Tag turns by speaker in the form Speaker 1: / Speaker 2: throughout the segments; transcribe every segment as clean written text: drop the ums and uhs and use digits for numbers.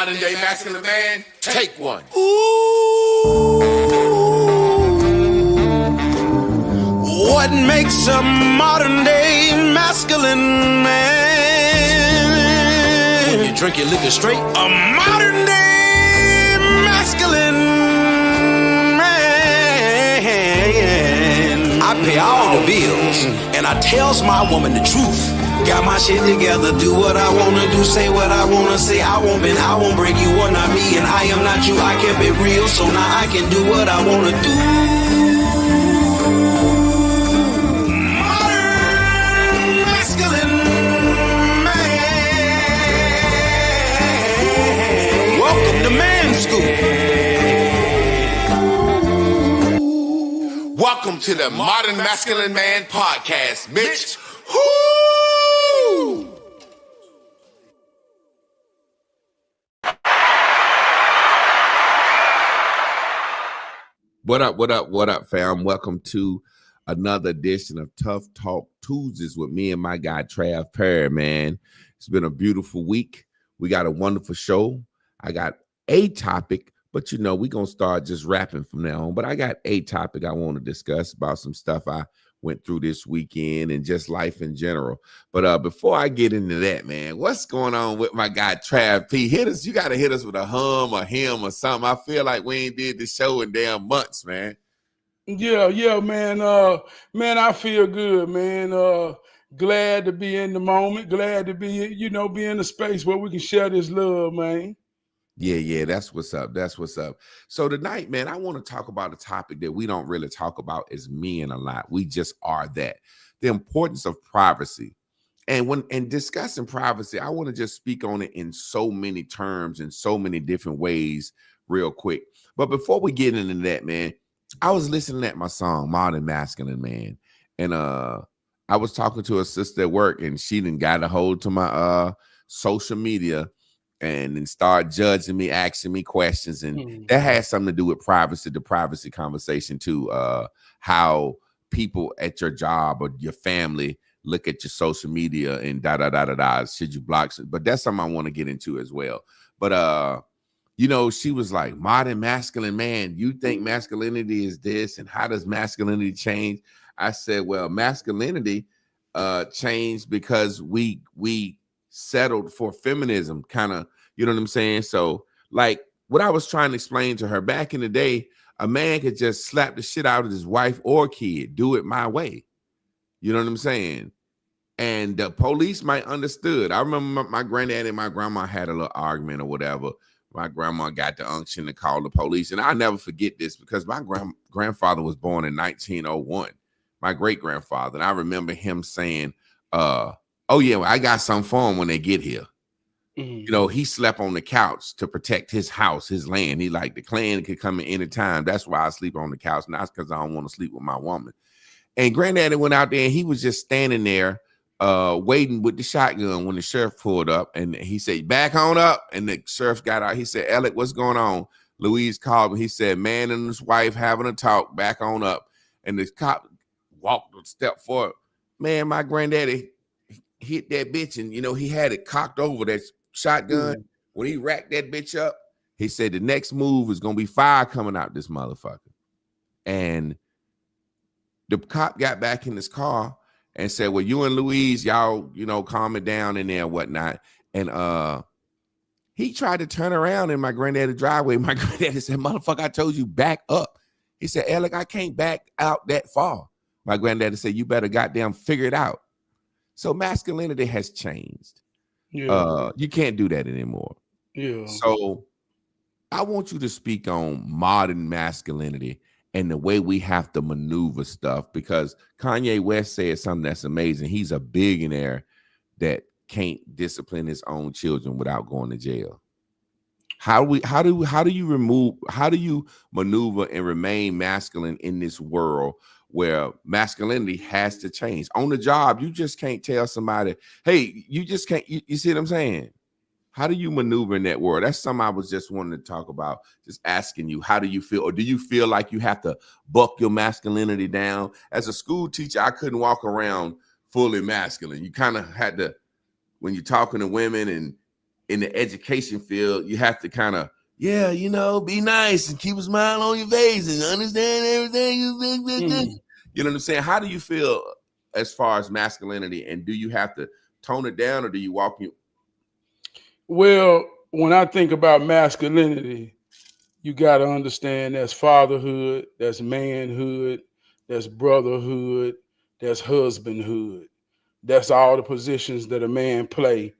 Speaker 1: modern day masculine man? Take one.
Speaker 2: What makes a modern day masculine man? When you drink your liquor straight. A modern day masculine man. I pay all the bills and I tells my woman the truth. Got my shit together, do what I wanna do, say what I wanna say. I won't break, you are not me, and I am not you. I kept it real, so now I can do what I wanna do. Modern masculine man. Welcome to Man School.
Speaker 1: Welcome to the Modern Masculine Man Podcast, Mitch. Woo!
Speaker 3: What up, fam? Welcome to another edition of Tough Talk Tuesdays with me and my guy, Trab Perry, man. It's been a beautiful week. We got a wonderful show. I got a topic, but we're going to start just rapping from now on. But I got a topic I want to discuss about some stuff I went through this weekend and just life in general. But before I get into that, man, what's going on with my guy Trab P? Hit us. You got to hit us with a hum or him or something. I feel like we ain't did the show in damn months, man.
Speaker 4: Yeah, man. Man, I feel good, man. Glad to be in the moment. Glad to be, be in a space where we can share this love, man.
Speaker 3: Yeah, that's what's up. That's what's up. So tonight, man, I want to talk about a topic that we don't really talk about as men a lot. We just are that. The importance of privacy. And when discussing privacy, I want to just speak on it in so many terms, in so many different ways real quick. But before we get into that, man, I was listening at my song, Modern Masculine Man. And I was talking to a sister at work, and she done got a hold to my social media and then start judging me, asking me questions. And that has something to do with privacy, the privacy conversation too. How people at your job or your family look at your social media and should you block? But that's something I want to get into as well. But, she was like, modern masculine man, you think masculinity is this? And how does masculinity change? I said, well, masculinity changed because we settled for feminism, kind of, you know what I'm saying? So like what I was trying to explain to her back in the day, a man could just slap the shit out of his wife or kid, do it my way. You know what I'm saying? And the police might understood. I remember my granddad and my grandma had a little argument or whatever. My grandma got the unction to call the police. And I'll never forget this because my grandfather was born in 1901, my great-grandfather. And I remember him saying, oh, yeah, well, I got something for him when they get here. Mm-hmm. He slept on the couch to protect his house, his land. He like the Klan could come in any time. That's why I sleep on the couch. Not because I don't want to sleep with my woman. And granddaddy went out there and he was just standing there waiting with the shotgun when the sheriff pulled up. And he said, back on up. And the sheriff got out. He said, Alec, what's going on? Louise called me. He said, man and his wife having a talk, back on up. And the cop walked a step forward. Man, my granddaddy hit that bitch, and he had it cocked over that shotgun. Mm-hmm. When he racked that bitch up, he said the next move is gonna be fire coming out this motherfucker. And the cop got back in his car and said, well, you and Louise, y'all, calm it down in there and whatnot. And he tried to turn around in my granddaddy's driveway. My granddaddy said, motherfucker, I told you back up. He said, Alec, I can't back out that far. My granddaddy said, you better goddamn figure it out. So masculinity has changed. Yeah. You can't do that anymore.
Speaker 4: Yeah.
Speaker 3: So I want you to speak on modern masculinity and the way we have to maneuver stuff, because Kanye West said something that's amazing. He's a billionaire that can't discipline his own children without going to jail. How do you maneuver and remain masculine in this world where masculinity has to change? On the job, you just can't tell somebody, hey, you just can't, you see what I'm saying? How do you maneuver in that world? That's something I was just wanting to talk about, just asking you, how do you feel? Or do you feel like you have to buck your masculinity down? As a school teacher, I couldn't walk around fully masculine. You kind of had to, when you're talking to women and in the education field, you have to kind of, yeah, you know, be nice and keep a smile on your face and understand everything. You know what I'm saying? How do you feel as far as masculinity, and do you have to tone it down, or do you walk you?
Speaker 4: Well, when I think about masculinity, you got to understand that's fatherhood, that's manhood, that's brotherhood, that's husbandhood. That's all the positions that a man play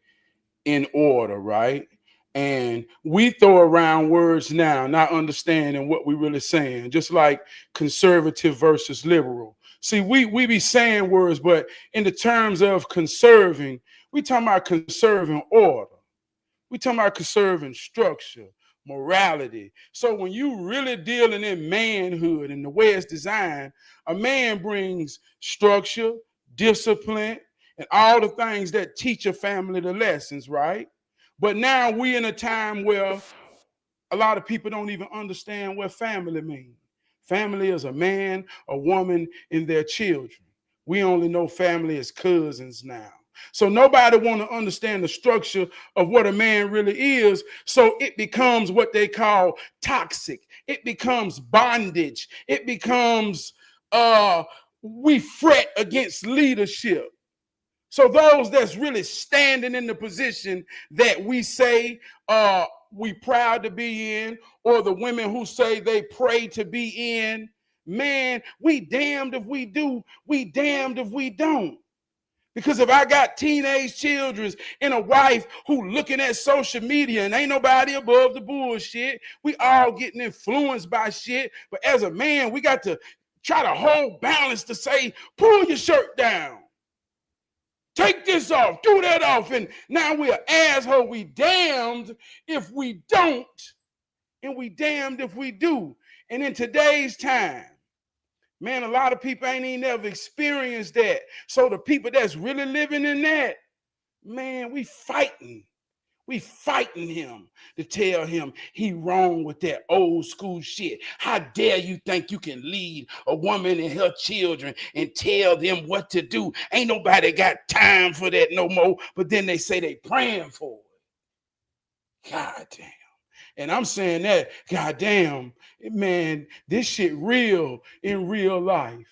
Speaker 4: in order, right? And we throw around words now, not understanding what we really saying, just like conservative versus liberal. See, we be saying words, but in the terms of conserving, we talking about conserving order. We talking about conserving structure, morality. So when you really dealing in manhood and the way it's designed, a man brings structure, discipline, and all the things that teach a family the lessons, right? But now we in a time where a lot of people don't even understand what family means. Family is a man, a woman, and their children. We only know family as cousins now. So nobody want to understand the structure of what a man really is. So it becomes what they call toxic. It becomes bondage. It becomes we fret against leadership. So those that's really standing in the position that we say we proud to be in, or the women who say they pray to be in, man, we damned if we do, we damned if we don't. Because if I got teenage children and a wife who looking at social media and ain't nobody above the bullshit, we all getting influenced by shit. But as a man, we got to try to hold balance to say, pull your shirt down. Take this off, do that off, and now we're asshole. We damned if we don't, and we damned if we do. And in today's time, man, a lot of people ain't even never experienced that. So the people that's really living in that, man, we fighting. We fighting him to tell him he wrong with that old school shit. How dare you think you can lead a woman and her children and tell them what to do? Ain't nobody got time for that no more. But then they say they praying for it. God damn. And I'm saying that, God damn, man, this shit real in real life.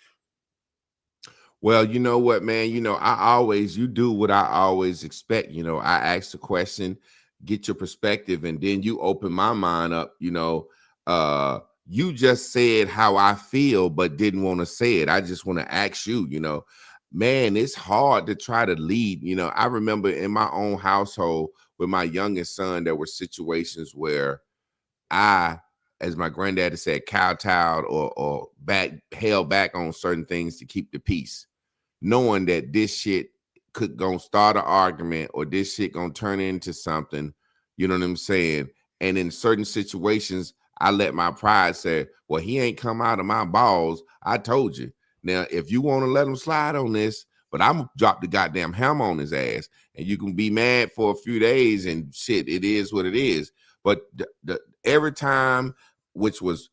Speaker 3: Well, you know what, man? You know, you do what I always expect. You know, I ask the question, get your perspective, and then you open my mind up. You know, you just said how I feel, but didn't want to say it. I just want to ask you, you know, man, it's hard to try to lead. You know, I remember in my own household with my youngest son, there were situations where I, as my granddaddy said, kowtowed or held back on certain things to keep the peace, knowing that this shit could gonna start an argument or this shit gonna turn into something, you know what I'm saying? And in certain situations, I let my pride say, well, he ain't come out of my balls. I told you. Now, if you want to let him slide on this, but I'm gonna drop the goddamn hammer on his ass, and you can be mad for a few days and shit, it is what it is. But every time, which was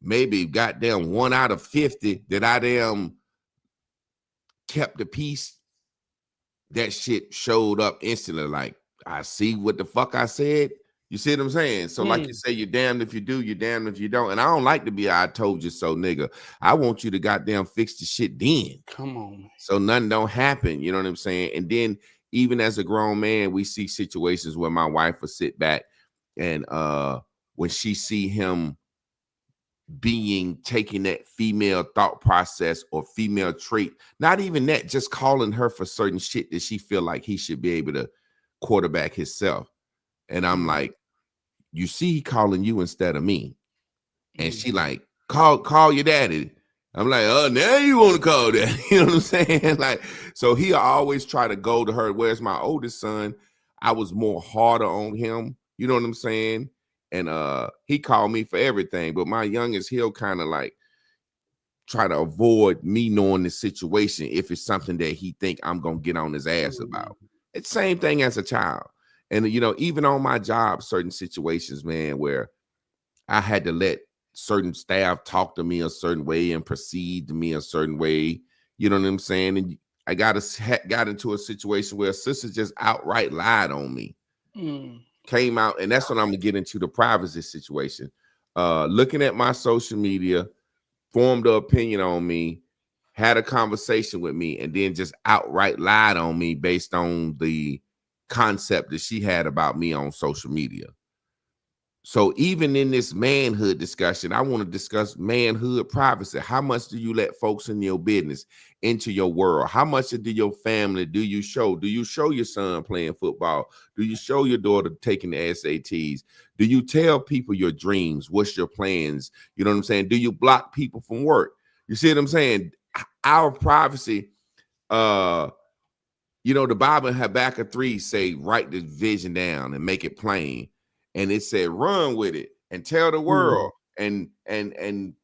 Speaker 3: maybe goddamn 1 out of 50 that I damn kept the peace, that shit showed up instantly. Like, I see what the fuck I said. You see what I'm saying? So like you say, you're damned if you do, you're damned if you don't. And I don't like to be I told you so nigga. I want you to goddamn fix the shit then.
Speaker 4: Come on, man.
Speaker 3: So nothing don't happen. You know what I'm saying? And then even as a grown man, we see situations where my wife will sit back and when she see him taking that female thought process or female trait, not even that, just calling her for certain shit that she feel like he should be able to quarterback himself. And I'm like, you see, he calling you instead of me. And she like, call your daddy. I'm like, oh, now you want to call that. You know what I'm saying? Like, so he always try to go to her. Whereas my oldest son, I was more harder on him. You know what I'm saying? And he called me for everything. But my youngest, he'll kind of like try to avoid me knowing the situation if it's something that he think I'm going to get on his ass about. It's the same thing as a child. And, you know, even on my job, certain situations, man, where I had to let certain staff talk to me a certain way and proceed to me a certain way. You know what I'm saying? And I got into a situation where a sister just outright lied on me. came out, and that's when I'm gonna get into the privacy situation. Looking at my social media, formed an opinion on me, had a conversation with me, and then just outright lied on me based on the concept that she had about me on social media. So even in this manhood discussion, I want to discuss manhood privacy. How much do you let folks in your business, into your world? How much do your family do you show? Do you show your son playing football? Do you show your daughter taking the SATs? Do you tell people your dreams? What's your plans? You know what I'm saying? Do you block people from work? You see what I'm saying? Our privacy, the Bible in Habakkuk 3 say, write the vision down and make it plain. And it said, run with it and tell the world and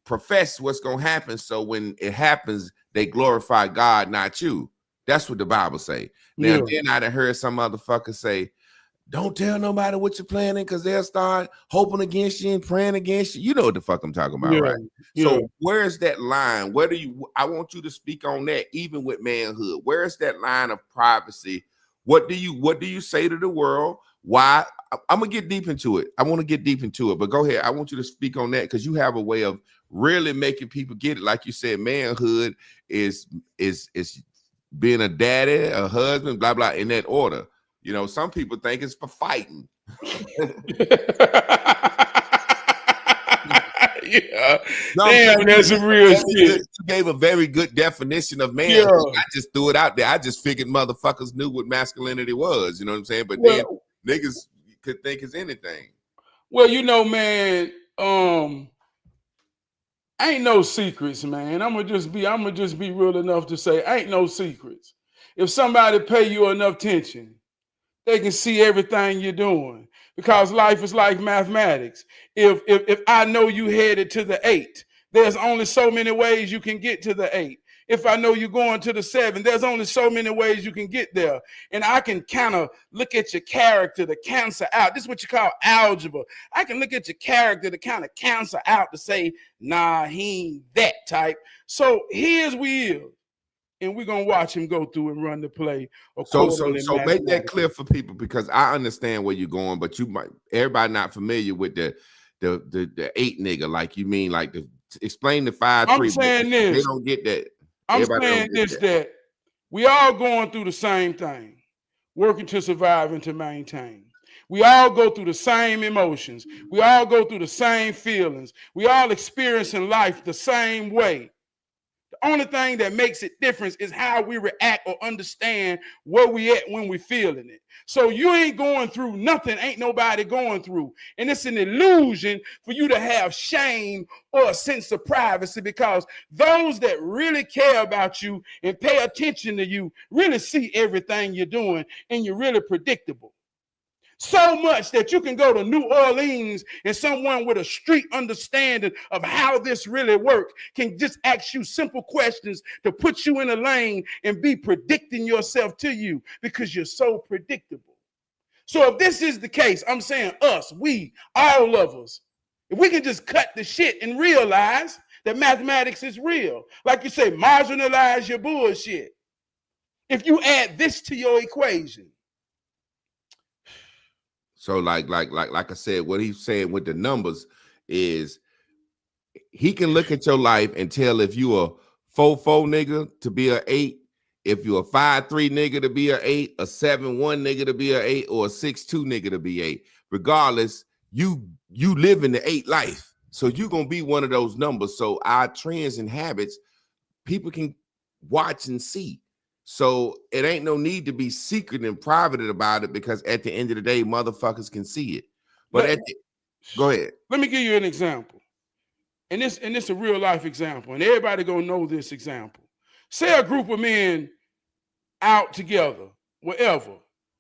Speaker 3: profess what's going to happen. So when it happens, they glorify God, not you. That's what the Bible say. Now, then I'd have heard some motherfucker say, don't tell nobody what you're planning because they'll start hoping against you and praying against you. You know what the fuck I'm talking about, right? So where's that line? I want you to speak on that, even with manhood. Where's that line of privacy? What do you say to the world? Why? I'm gonna get deep into it. I want to get deep into it, but go ahead. I want you to speak on that because you have a way of really making people get it. Like you said, manhood is being a daddy, a husband, blah blah, in that order. You know, some people think it's for fighting.
Speaker 4: Yeah,
Speaker 3: no,
Speaker 4: damn, that's some real shit.
Speaker 3: You gave a very good definition of manhood. I just threw it out there. I just figured motherfuckers knew what masculinity was. You know what I'm saying? But then niggas could think it's anything.
Speaker 4: Well, man, ain't no secrets, man. I'm gonna just be real enough to say, ain't no secrets. If somebody pay you enough attention, they can see everything you're doing because life is like mathematics. If I know you headed to the 8, there's only so many ways you can get to the 8. If I know you're going to the 7, there's only so many ways you can get there. And I can kind of look at your character to cancel out. This is what you call algebra. I can look at your character to kind of cancel out to say, nah, he ain't that type. So here's we is. And we're gonna watch him go through and run the play.
Speaker 3: So make that clear for people because I understand where you're going, but everybody not familiar with the 8 nigga. Like you mean like explain the 5-3.
Speaker 4: I'm saying this.
Speaker 3: They don't get that.
Speaker 4: I'm saying this that we all going through the same thing, working to survive and to maintain. We all go through the same emotions. We all go through the same feelings. We all experiencing life the same way. The only thing that makes it different is how we react or understand where we at when we feeling it. So you ain't going through nothing, ain't nobody going through. And it's an illusion for you to have shame or a sense of privacy because those that really care about you and pay attention to you really see everything you're doing and you're really predictable. So much that you can go to New Orleans and someone with a street understanding of how this really works can just ask you simple questions to put you in a lane and be predicting yourself to you because you're so predictable. So if this is the case, I'm saying us, we, all of us, if we can just cut the shit and realize that mathematics is real, like you say, marginalize your bullshit. If you add this to your equation,
Speaker 3: so like I said, what he's saying with the numbers is he can look at your life and tell if you a 4-4 nigga to be a 8, if you a 5-3 nigga to be a 8, a 7-1 nigga to be a 8, or a 6-2 nigga to be 8. Regardless, you live in the 8 life. So you're gonna be one of those numbers. So our trends and habits, people can watch and see. So it ain't no need to be secret and private about it because at the end of the day, motherfuckers can see it. But go ahead.
Speaker 4: Let me give you an example. And this a real life example. And everybody gonna know this example. Say a group of men out together, wherever.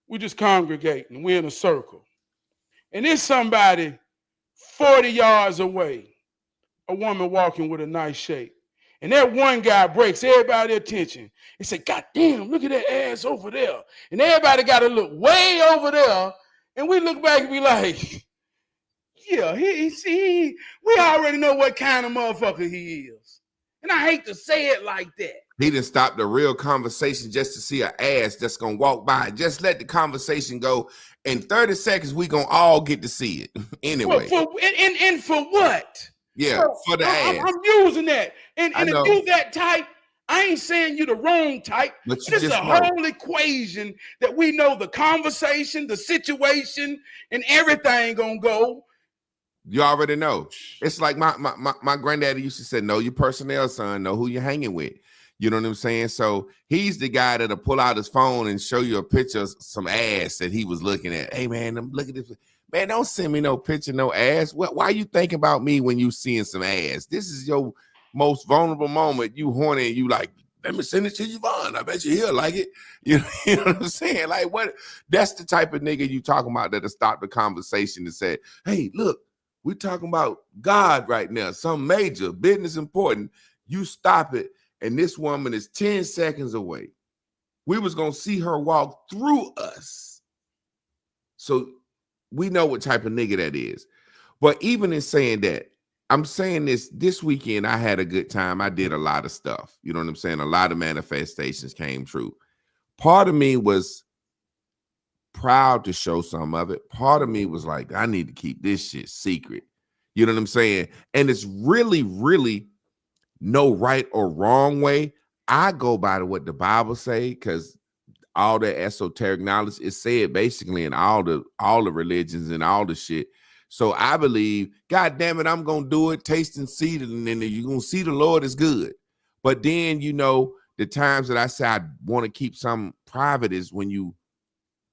Speaker 4: We just congregating. We're in a circle. And there's somebody 40 yards away, a woman walking with a nice shape. And that one guy breaks everybody's attention. He said, God damn, look at that ass over there. And everybody got to look way over there. And we look back and be like, yeah, we already know what kind of motherfucker he is. And I hate to say it like that.
Speaker 3: He didn't stop the real conversation just to see an ass that's gonna walk by. Just let the conversation go. In 30 seconds, we gonna all get to see it. Anyway.
Speaker 4: And for what?
Speaker 3: Yeah, for the ass.
Speaker 4: I'm using that. And
Speaker 3: I
Speaker 4: if
Speaker 3: know.
Speaker 4: you that type, I ain't saying you the wrong type.
Speaker 3: But you
Speaker 4: It's
Speaker 3: just
Speaker 4: a
Speaker 3: know.
Speaker 4: whole equation that we know the conversation, the situation, and everything gonna go.
Speaker 3: You already know. It's like my granddaddy used to say, know your personnel, son. Know who you're hanging with. You know what I'm saying? So he's the guy that'll pull out his phone and show you a picture of some ass that he was looking at. Hey, man, look at this. Man, don't send me no picture, no ass. Why are you thinking about me when you seeing some ass? This is your most vulnerable moment. You horny and you like, let me send it to Yvonne. I bet he'll like it. You know what I'm saying? Like, what? That's the type of nigga you talking about that'll stop the conversation and say, hey, look, we're talking about God right now, some major business important. You stop it, and this woman is 10 seconds away. We was going to see her walk through us. So we know what type of nigga that is. But even in saying that, I'm saying this weekend, I had a good time. I did a lot of stuff. You know what I'm saying? A lot of manifestations came true. Part of me was proud to show some of it. Part of me was like, I need to keep this shit secret. You know what I'm saying? And it's really, really no right or wrong way. I go by what the Bible say, because all the esoteric knowledge is said basically in all the religions and all the shit. So I believe, God damn it, I'm gonna do it, taste and see it, and then you're gonna see the Lord is good. But then, you know, the times that I say I want to keep some private is when you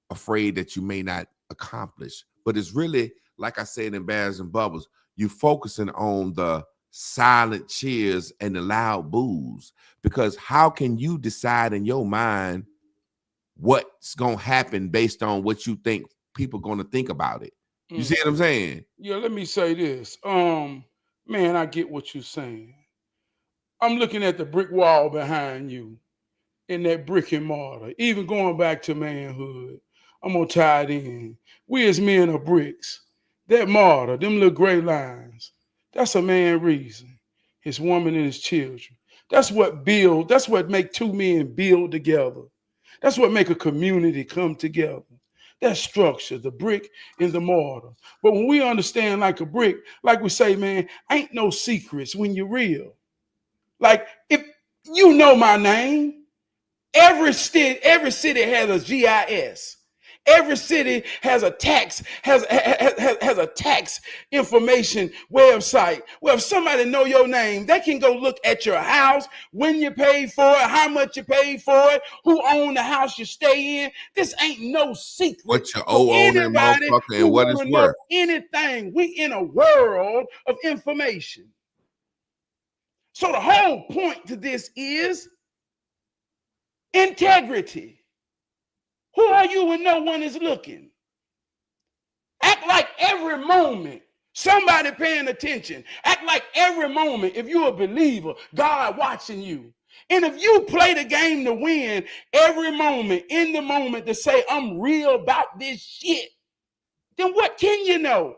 Speaker 3: afraid that you may not accomplish. But it's really, like I said in Bears and Bubbles, you focusing on the silent cheers and the loud boos. Because how can you decide in your mind what's gonna happen based on what you think people gonna think about it? You see what I'm saying?
Speaker 4: Yeah, let me say this. Man, I get what you're saying. I'm looking at the brick wall behind you in that brick and mortar. Even going back to manhood, I'm gonna tie it in. We as men are bricks. That mortar, them little gray lines, that's a man reason. His woman and his children. That's what make two men build together. That's what make a community come together. That structure, the brick and the mortar. But when we understand like a brick, like we say, man, ain't no secrets when you're real. Like, if you know my name, every city has a GIS. Every city has a tax has a tax information website. Well, if somebody know your name, they can go look at your house, when you paid for it, how much you paid for it, who owned the house you stay in. This ain't no secret
Speaker 3: What you
Speaker 4: for
Speaker 3: owe on that
Speaker 4: anybody
Speaker 3: motherfucker
Speaker 4: who
Speaker 3: and what
Speaker 4: want
Speaker 3: it's
Speaker 4: to know
Speaker 3: worth.
Speaker 4: anything. We in a world of information. So the whole point to this is integrity. Who are you when no one is looking? Act like every moment somebody paying attention. Act like every moment, if you're a believer, God watching you. And if you play the game to win every moment, in the moment, to say, I'm real about this shit, then what can you know?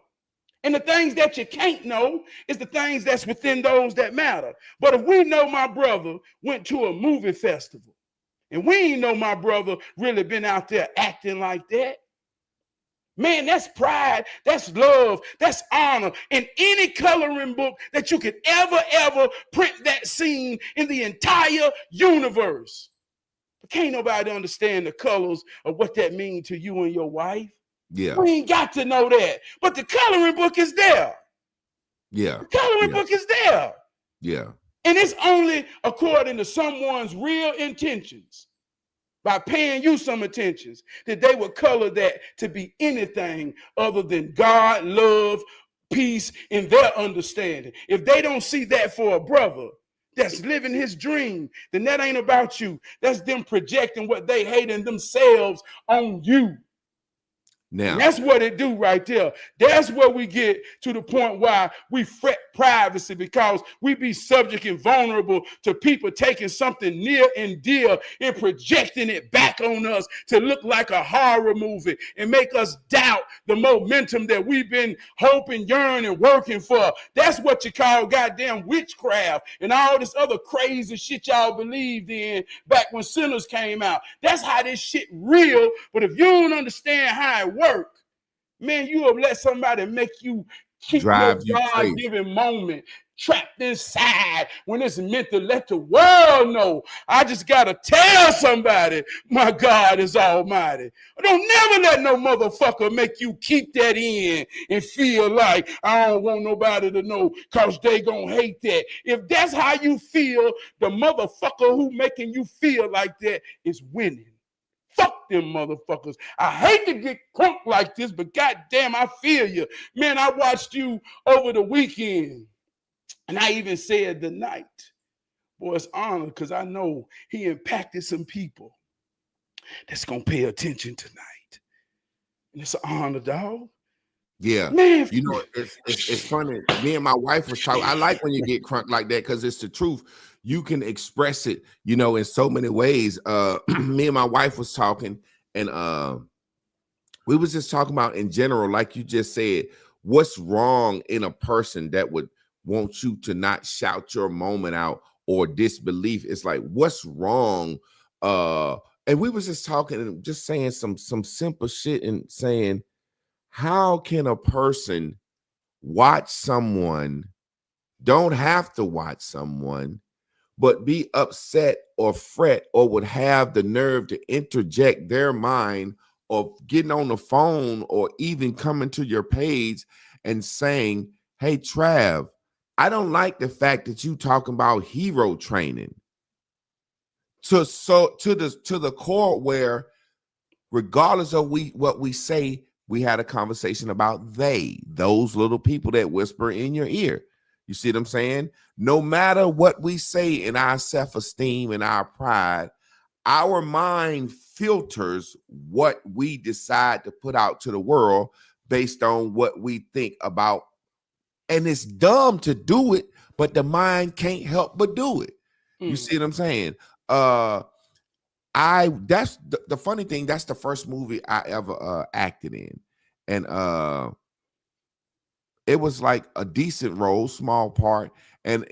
Speaker 4: And the things that you can't know is the things that's within those that matter. But if we know my brother went to a movie festival, and we ain't know my brother really been out there acting like that, man, that's pride, that's love, that's honor. In any coloring book that you could ever print that scene in the entire universe. But can't nobody understand the colors of what that means to you and your wife.
Speaker 3: Yeah.
Speaker 4: We ain't got to know that. But the coloring book is there.
Speaker 3: Yeah.
Speaker 4: The coloring book is there.
Speaker 3: Yeah.
Speaker 4: And it's only according to someone's real intentions, by paying you some attentions, that they would color that to be anything other than God, love, peace, and their understanding. If they don't see that for a brother that's living his dream, then that ain't about you. That's them projecting what they hate in themselves on you.
Speaker 3: Now,
Speaker 4: That's what it do right there. That's where we get to the point why we fret privacy, because we be subject and vulnerable to people taking something near and dear and projecting it back on us to look like a horror movie and make us doubt the momentum that we've been hoping, yearning, working for. That's what you call goddamn witchcraft and all this other crazy shit y'all believed in back when sinners came out. That's how this shit real. But if you don't understand how it works, man, you will let somebody make you keep your
Speaker 3: drive you crazy.
Speaker 4: God-given moment trapped inside when it's meant to let the world know. I just got to tell somebody my God is almighty. Don't never let no motherfucker make you keep that in and feel like I don't want nobody to know because they gonna hate that. If that's how you feel, the motherfucker who making you feel like that is winning. Fuck them motherfuckers. I hate to get crunk like this, but goddamn, I feel you. Man, I watched you over the weekend, and I even said the night. Boy, it's honored because I know he impacted some people that's going to pay attention tonight. And it's an honor, dog.
Speaker 3: Yeah.
Speaker 4: Man,
Speaker 3: You know, it's funny. Me and my wife was talking. I like when you get crunk like that because it's the truth. You can express it, you know, in so many ways. Me and my wife was talking, and we was just talking about in general, like you just said, what's wrong in a person that would want you to not shout your moment out or disbelief. It's like, what's wrong? And we was just talking and just saying some simple shit and saying, how can a person watch someone, don't have to watch someone, but be upset or fret or would have the nerve to interject their mind of getting on the phone or even coming to your page and saying, hey, Trav, I don't like the fact that you talking about hero training. To the core where regardless of what we say, we had a conversation about those little people that whisper in your ear. You see what I'm saying? No matter what we say in our self-esteem and our pride, our mind filters what we decide to put out to the world based on what we think about. And it's dumb to do it, but the mind can't help but do it. You see what I'm saying? That's the funny thing, that's the first movie I ever acted in. And it was like a decent role, small part. And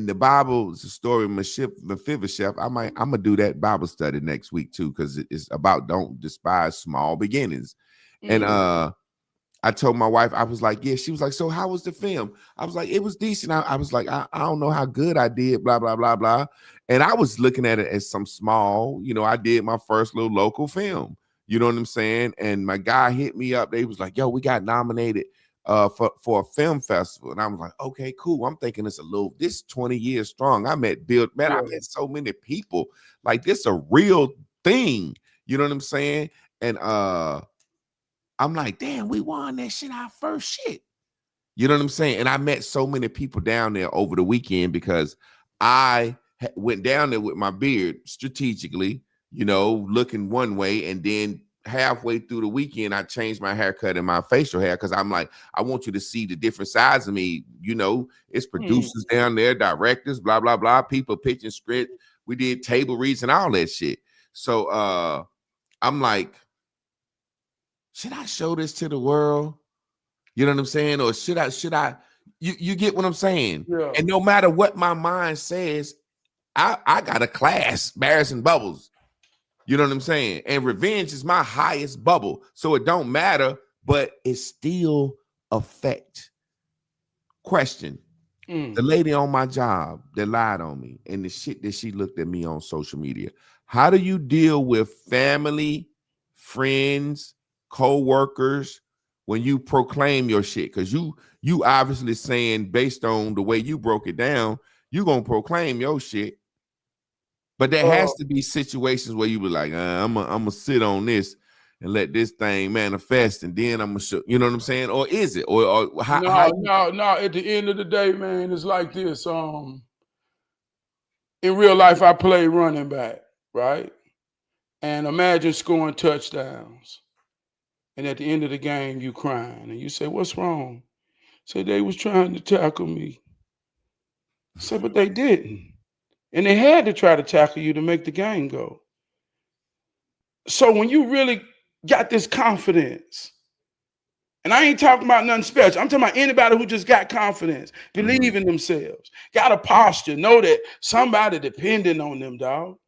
Speaker 3: the Bible is a story of Mephibosheth. I'm gonna do that Bible study next week too, because it's about don't despise small beginnings. And I told my wife, I was like, yeah, she was like, so how was the film? I was like, it was decent. I was like, I don't know how good I did, blah, blah, blah, blah. And I was looking at it as some small, you know, I did my first little local film, you know what I'm saying? And my guy hit me up. They was like, yo, we got nominated for a film festival. And I was like, okay, cool. I'm thinking this 20 years strong. I met I met so many people. Like, this a real thing. You know what I'm saying? And I'm like, damn, we won that shit, our first shit. You know what I'm saying? And I met so many people down there over the weekend because I went down there with my beard strategically, you know, looking one way. And then halfway through the weekend, I changed my haircut and my facial hair because I'm like, I want you to see the different sides of me. You know, it's producers down there, directors, blah, blah, blah, people pitching script. We did table reads and all that shit. So I'm like, should I show this to the world? You know what I'm saying? Or should I, you get what I'm saying?
Speaker 4: Yeah.
Speaker 3: And no matter what my mind says, I got a class, Barris and Bubbles. You know what I'm saying? And revenge is my highest bubble. So it don't matter, but it still affect. Question. The lady on my job that lied on me and the shit that she looked at me on social media. How do you deal with family, friends, co-workers when you proclaim your shit? Because you obviously saying, based on the way you broke it down, you gonna proclaim your shit. But there has to be situations where you be like, I'm gonna sit on this and let this thing manifest, and then I'm gonna show, you know what I'm saying? Or is it? Or how?
Speaker 4: No. At the end of the day, man, it's like this. In real life, I play running back, right? And imagine scoring touchdowns. and at the end of the game, you crying, and you say, "What's wrong?" Say, "They was trying to tackle me." Say, "But they didn't, and they had to try to tackle you to make the game go." So when you really got this confidence, and I ain't talking about nothing special. I'm talking about anybody who just got confidence, believe in themselves, got a posture, know that somebody depending on them, dog.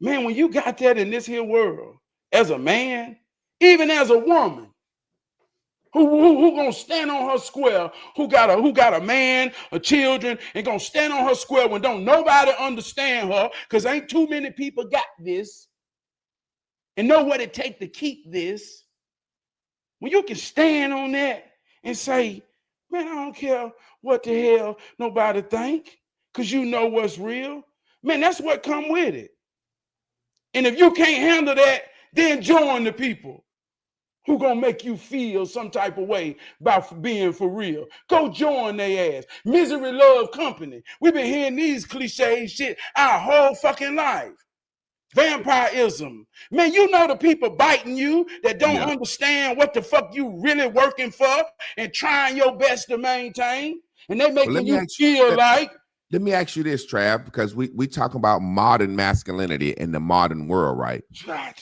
Speaker 4: Man, when you got that in this here world, as a man, even as a woman, who gonna stand on her square, who got a man, a children, and gonna stand on her square when don't nobody understand her, because ain't too many people got this and know what it take to keep this. When you can stand on that and say, man, I don't care what the hell nobody think, because you know what's real. Man, that's what come with it. And if you can't handle that, then join the people who gonna make you feel some type of way about being for real. Go join their ass. Misery love company. We've been hearing these cliche shit our whole fucking life. Vampirism. Man, you know the people biting you that don't understand what the fuck you really working for and trying your best to maintain. And they making you feel like.
Speaker 3: Let me ask you this, Trav, because we talk about modern masculinity in the modern world, right?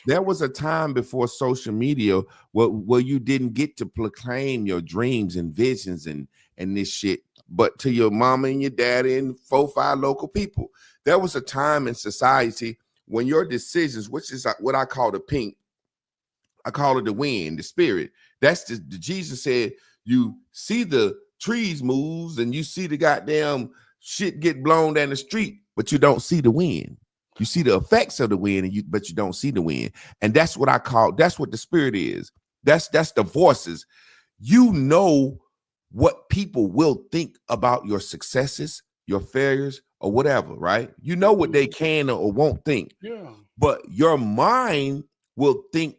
Speaker 3: There was a time before social media where you didn't get to proclaim your dreams and visions and this shit, but to your mama and your daddy and 4-5 local people. There was a time in society when your decisions, which is what I call the pink, I call it the wind, the spirit. That's the Jesus said, you see the trees moves and you see the goddamn shit get blown down the street, but you don't see the wind. You see the effects of the wind, but you don't see the wind. And that's what I call, that's what the spirit is. That's the voices. You know what people will think about your successes, your failures, or whatever, right? You know what they can or won't think.
Speaker 4: Yeah.
Speaker 3: But your mind will think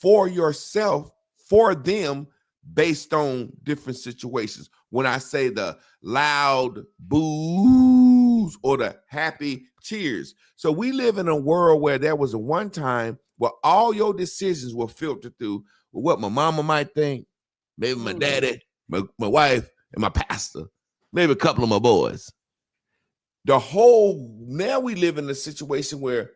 Speaker 3: for yourself, for them, based on different situations. When I say the loud boos or the happy cheers. So we live in a world where there was a one time where all your decisions were filtered through what my mama might think, maybe my daddy, my wife, and my pastor, maybe a couple of my boys. Now we live in a situation where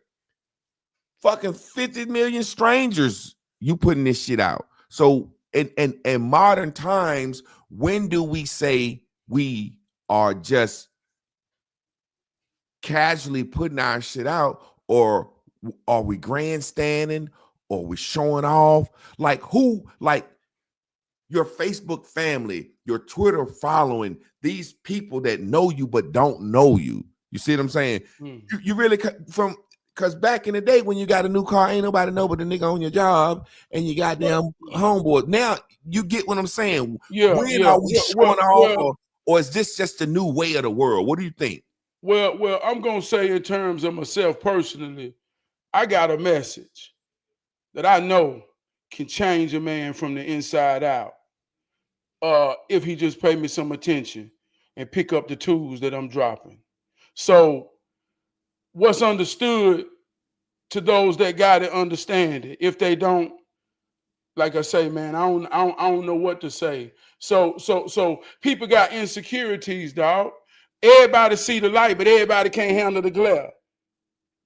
Speaker 3: fucking 50 million strangers, you putting this shit out. So in modern times, when do we say we are just casually putting our shit out, or are we grandstanding, or we showing off? Like who, like your Facebook family, your Twitter following, these people that know you but don't know you. You see what I'm saying? You really because back in the day when you got a new car, ain't nobody know but the nigga on your job and you goddamn homeboy. Now you get what I'm saying. When are we showing off, or is this just the new way of the world? What do you think?
Speaker 4: Well, I'm gonna say in terms of myself personally, I got a message that I know can change a man from the inside out. If he just pay me some attention and pick up the tools that I'm dropping. So what's understood to those that got it, understand it. If they don't, like I say, man, I don't know what to say. So people got insecurities, dog. Everybody see the light, but everybody can't handle the glare.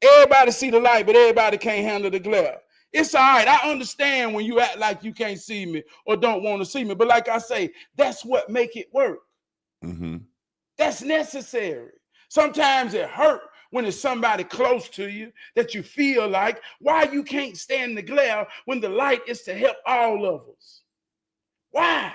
Speaker 4: Everybody see the light, but everybody can't handle the glare. It's all right. I understand when you act like you can't see me or don't want to see me. But like I say, that's what make it work. That's necessary. Sometimes it hurt when it's somebody close to you that you feel like, why you can't stand the glare when the light is to help all of us? Why?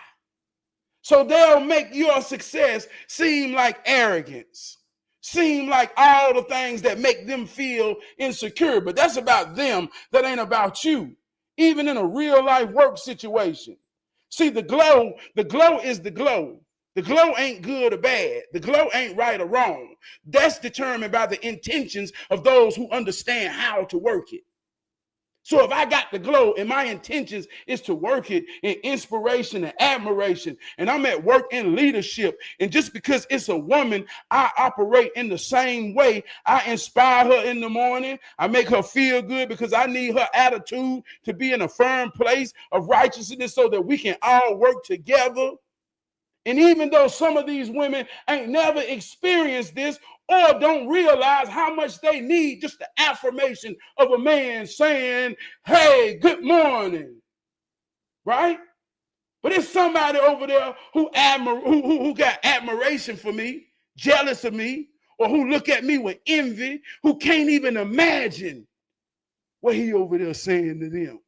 Speaker 4: So they'll make your success seem like arrogance, seem like all the things that make them feel insecure. But that's about them. That ain't about you. Even in a real life work situation. See, the glow is the glow. The glow ain't good or bad. The glow ain't right or wrong. That's determined by the intentions of those who understand how to work it. So if I got the glow and my intentions is to work it in inspiration and admiration, and I'm at work in leadership, and just because it's a woman, I operate in the same way. I inspire her in the morning. I make her feel good because I need her attitude to be in a firm place of righteousness so that we can all work together. And even though some of these women ain't never experienced this or don't realize how much they need just the affirmation of a man saying, hey, good morning, right? But it's somebody over there who got admiration for me, jealous of me, or who look at me with envy, who can't even imagine what he over there saying to them.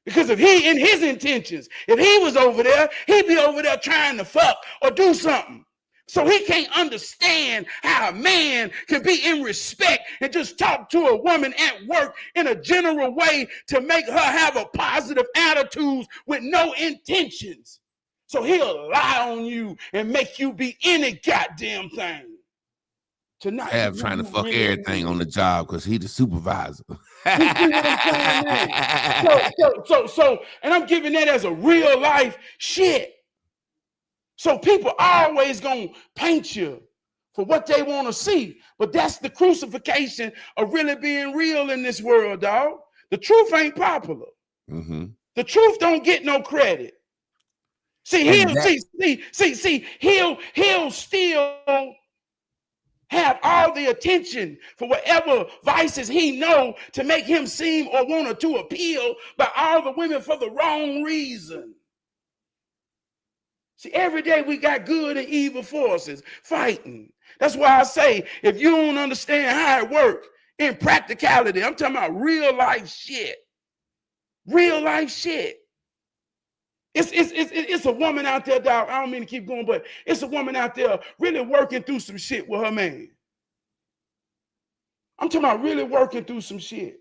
Speaker 4: Because if he, in his intentions, if he was over there, he'd be over there trying to fuck or do something. So he can't understand how a man can be in respect and just talk to a woman at work in a general way to make her have a positive attitude with no intentions. So he'll lie on you and make you be any goddamn thing. Tonight,
Speaker 3: Have trying to fuck really everything on the job because he's the supervisor.
Speaker 4: You see what I'm saying, man? So, and I'm giving that as a real life shit. So people always gonna paint you for what they want to see, but that's the crucifixion of really being real in this world, dog. The truth ain't popular. Mm-hmm. The truth don't get no credit. See, he'll still have all the attention for whatever vices he know to make him seem or want to appeal by all the women for the wrong reason. See, every day we got good and evil forces fighting. That's why I say, if you don't understand how it works in practicality, I'm talking about real life shit. Real life shit. It's a woman out there, dog. I don't mean to keep going, but it's a woman out there really working through some shit with her man. I'm talking about really working through some shit.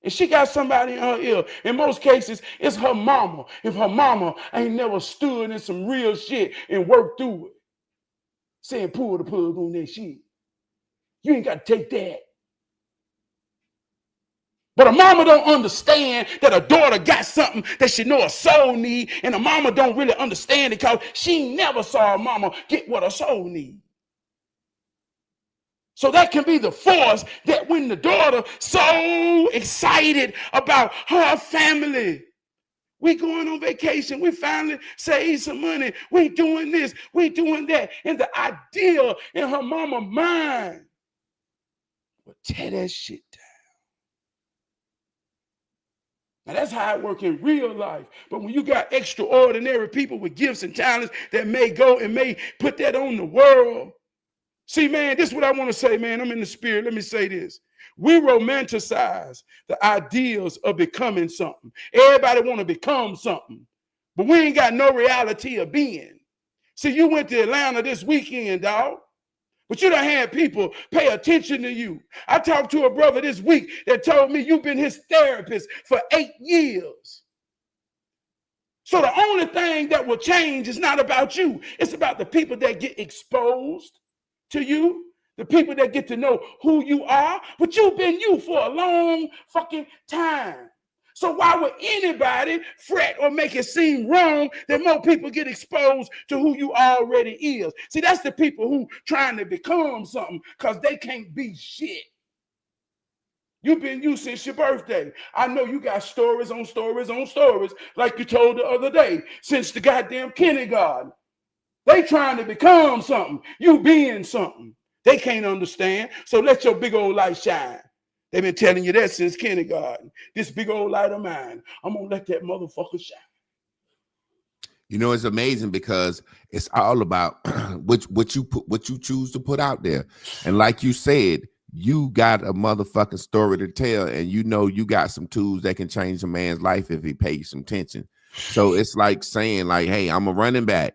Speaker 4: And she got somebody in her ear. In most cases, it's her mama. If her mama ain't never stood in some real shit and worked through it, saying pull the plug on that shit. You ain't got to take that. But a mama don't understand that a daughter got something that she know a soul need, and a mama don't really understand it because she never saw a mama get what a soul need. So that can be the force that when the daughter so excited about her family, we going on vacation, we finally saved some money, we doing this, we doing that, and the idea in her mama mind will tear that shit down. Now that's how it works in real life. But when you got extraordinary people with gifts and talents that may go and may put that on the world. See, man, this is what I want to say, man. I'm in the spirit. Let me say this. We romanticize the ideals of becoming something. Everybody want to become something. But we ain't got no reality of being. See, you went to Atlanta this weekend, dog. But you done had people pay attention to you. I talked to a brother this week that told me you've been his therapist for 8 years. So the only thing that will change is not about you. It's about the people that get exposed to you, the people that get to know who you are. But you've been you for a long fucking time. So why would anybody fret or make it seem wrong that more people get exposed to who you already is? See, that's the people who trying to become something because they can't be shit. You've been you since your birthday. I know you got stories on stories on stories, like you told the other day, since the goddamn kindergarten. They trying to become something. You being something. They can't understand. So let your big old light shine. They've been telling you that since kindergarten. This big old light of mine, I'm gonna let that motherfucker shine.
Speaker 3: You know, it's amazing because it's all about what you choose to put out there. And like you said, you got a motherfucking story to tell, and you know you got some tools that can change a man's life if he pays some attention. So it's like saying, like, hey, I'm a running back.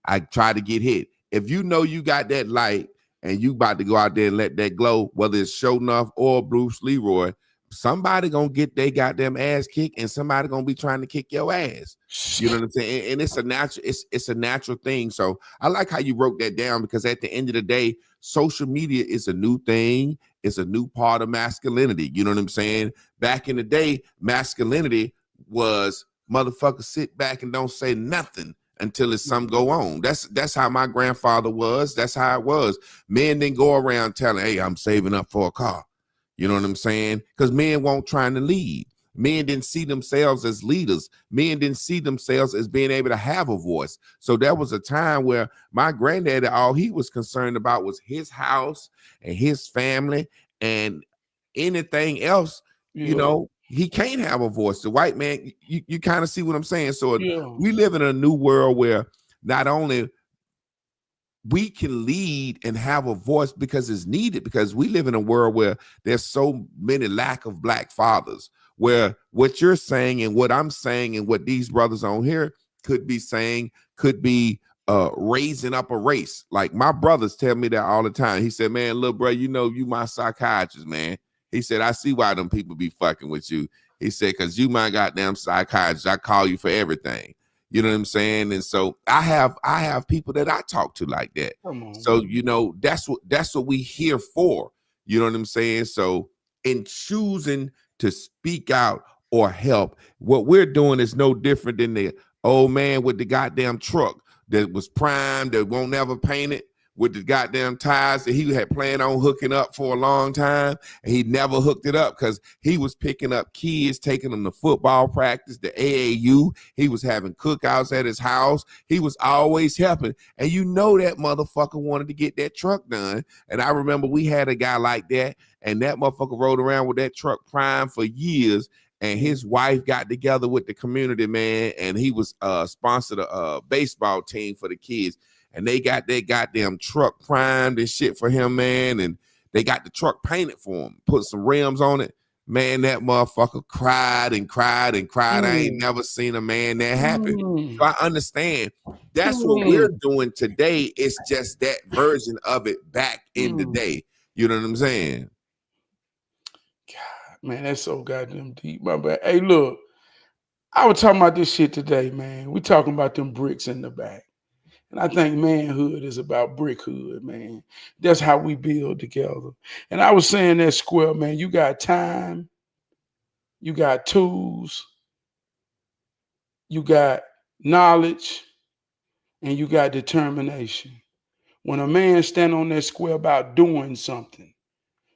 Speaker 3: I try to get hit. If you know you got that light and you about to go out there and let that glow, whether it's Show Enough or Bruce Leroy, somebody gonna get their goddamn ass kicked, and somebody gonna be trying to kick your ass. You know what I'm saying? And it's a natural thing. So I like how you broke that down, because at the end of the day, social media is a new thing. It's a new part of masculinity. You know what I'm saying? Back in the day, masculinity was motherfuckers sit back and don't say nothing until it's something go on. That's how my grandfather was. That's how it was. Men didn't go around telling, hey, I'm saving up for a car. You know what I'm saying? Because men won't trying to lead. Men didn't see themselves as leaders. Men didn't see themselves as being able to have a voice. So there was a time where my granddaddy, all he was concerned about was his house and his family, and anything else, you know, he can't have a voice. The white man, you kind of see what I'm saying? So we live in a new world where not only we can lead and have a voice because it's needed, because we live in a world where there's so many lack of black fathers, where what you're saying and what I'm saying and what these brothers on here could be saying could be raising up a race. Like my brothers tell me that all the time. He said, man, look, bro, you know, you my psychiatrist, man. He said, I see why them people be fucking with you. He said, because you my goddamn psychiatrist. I call you for everything. You know what I'm saying? And so I have people that I talk to like that. So, you know, that's what we here for. You know what I'm saying? So in choosing to speak out or help, what we're doing is no different than the old man with the goddamn truck that was primed, that won't never paint it, with the goddamn tires that he had planned on hooking up for a long time, and he never hooked it up because he was picking up kids, taking them to football practice, the AAU. He was having cookouts at his house. He was always helping, and you know that motherfucker wanted to get that truck done. And I remember we had a guy like that, and that motherfucker rode around with that truck prime for years. And his wife got together with the community, man, and he was sponsored a baseball team for the kids. And they got their goddamn truck primed and shit for him, man. And they got the truck painted for him, put some rims on it. Man, that motherfucker cried and cried and cried. I ain't never seen a man that happy. So I understand that's what we're doing today. It's just that version of it back in the day. You know what I'm saying?
Speaker 4: God, man, that's so goddamn deep, my bad. Hey, look, I was talking about this shit today, man. We talking about them bricks in the back. And I think manhood is about brickhood, man. That's how we build together. And I was saying that square, man, you got time, you got tools, you got knowledge, and you got determination. When a man stand on that square about doing something,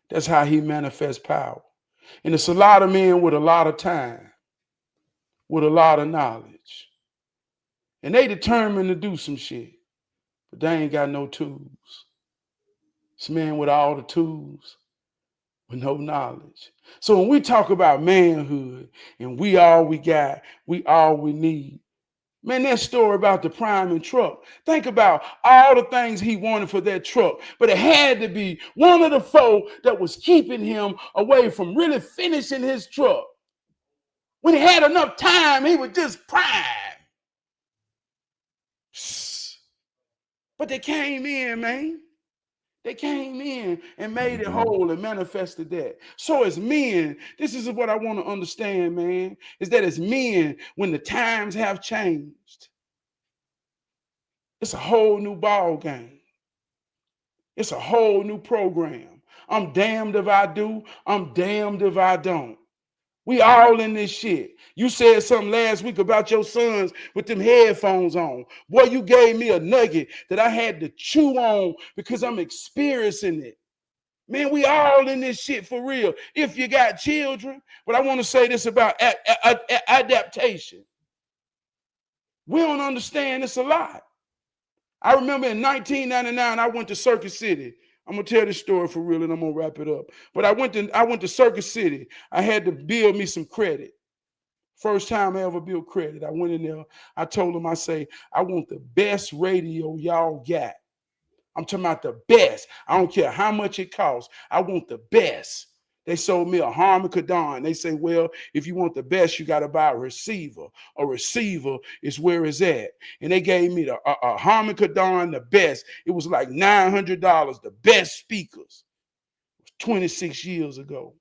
Speaker 4: that's how he manifests power. And it's a lot of men with a lot of time, with a lot of knowledge. And they determined to do some shit, but they ain't got no tools. It's men with all the tools, with no knowledge. So when we talk about manhood and we all we got, we all we need, man, that story about the priming truck, think about all the things he wanted for that truck, but it had to be one of the four that was keeping him away from really finishing his truck. When he had enough time, he would just prime. But they came in, man. They came in and made it whole and manifested that. So as men, this is what I want to understand, man, is that as men, when the times have changed, it's a whole new ball game. It's a whole new program. I'm damned if I do. I'm damned if I don't. We all in this shit. You said something last week about your sons with them headphones on. Boy, you gave me a nugget that I had to chew on because I'm experiencing it. Man, we all in this shit for real. If you got children, but I want to say this about adaptation. We don't understand this a lot. I remember in 1999, I went to Circuit City. I'm gonna tell this story for real, and I'm gonna wrap it up. But I went to Circuit City. I had to build me some credit. First time I ever built credit. I went in there. I told them, I say, I want the best radio y'all got. I'm talking about the best. I don't care how much it costs. I want the best. They sold me a harmonica Dawn. They say, well, if you want the best, you got to buy a receiver. A receiver is where it's at. And they gave me a harmonica Dawn, the best. It was like $900, the best speakers. It was 26 years ago.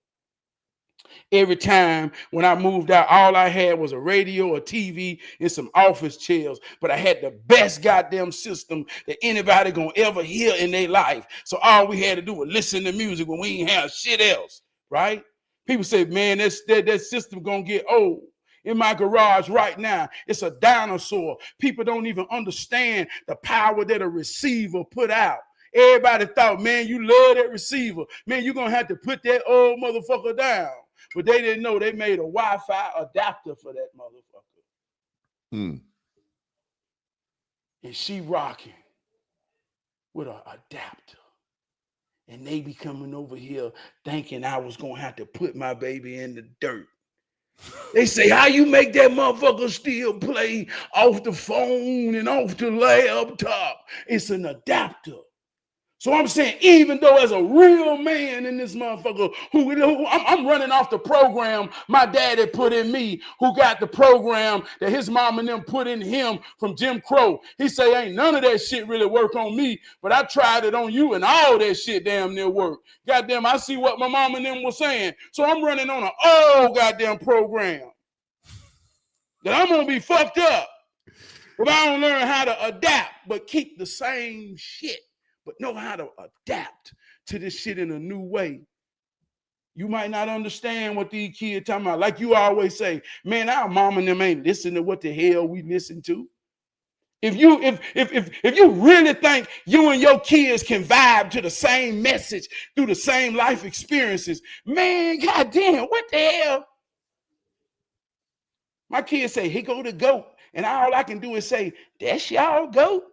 Speaker 4: Every time when I moved out, all I had was a radio, a TV, and some office chairs. But I had the best goddamn system that anybody gonna ever hear in their life. So all we had to do was listen to music when we ain't have shit else, right? People say, man, that system gonna get old. In my garage right now, it's a dinosaur. People don't even understand the power that a receiver put out. Everybody thought, man, you love that receiver. Man, you're gonna have to put that old motherfucker down. But they didn't know they made a Wi-Fi adapter for that motherfucker. And she rocking with an adapter. And they be coming over here thinking I was going to have to put my baby in the dirt. They say, how you make that motherfucker still play off the phone and off the laptop? It's an adapter. So I'm saying, even though as a real man in this motherfucker, who I'm running off the program my daddy put in me, who got the program that his mom and them put in him from Jim Crow. He say, ain't none of that shit really work on me, but I tried it on you and all that shit damn near work. Goddamn, I see what my mom and them was saying. So I'm running on an old goddamn program that I'm going to be fucked up if I don't learn how to adapt, but keep the same shit. But know how to adapt to this shit in a new way. You might not understand what these kids talking about. Like you always say, man, our mom and them ain't listening to what the hell we listen to. If you really think you and your kids can vibe to the same message through the same life experiences, man, goddamn, what the hell? My kids say, here go the goat. And all I can do is say, that's y'all goat?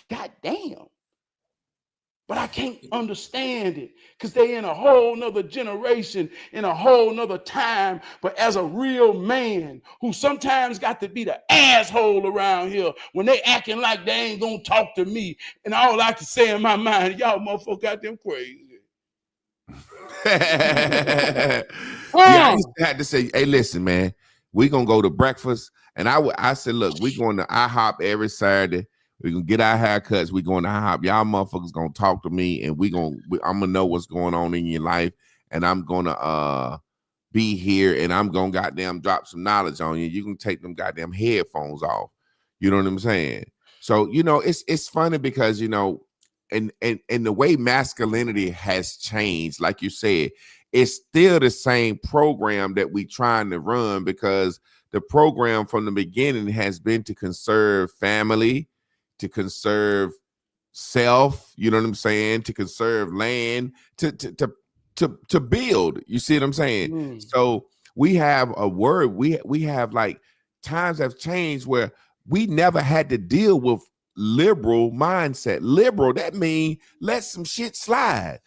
Speaker 4: Goddamn. But I can't understand it because they in a whole nother generation, in a whole nother time. But as a real man who sometimes got to be the asshole around here when they acting like they ain't gonna talk to me, and all I can say in my mind, y'all motherfuckers got them crazy.
Speaker 3: Yeah, I used to have to say, hey, listen, man, we gonna go to breakfast. And I said, look, we going to IHOP every Saturday. We're gonna get our haircuts. We're going to IHOP. Y'all motherfuckers gonna talk to me, and I'm gonna know what's going on in your life, and I'm gonna be here, and I'm gonna goddamn drop some knowledge on you. You can take them goddamn headphones off. You know what I'm saying? So it's funny because and the way masculinity has changed, like you said, it's still the same program that we trying to run, because the program from the beginning has been to conserve family, to conserve self, you know what I'm saying, to conserve land, to build. You see what I'm saying? So we have a word, we have, like, times have changed where we never had to deal with liberal mindset. Liberal, that means let some shit slide.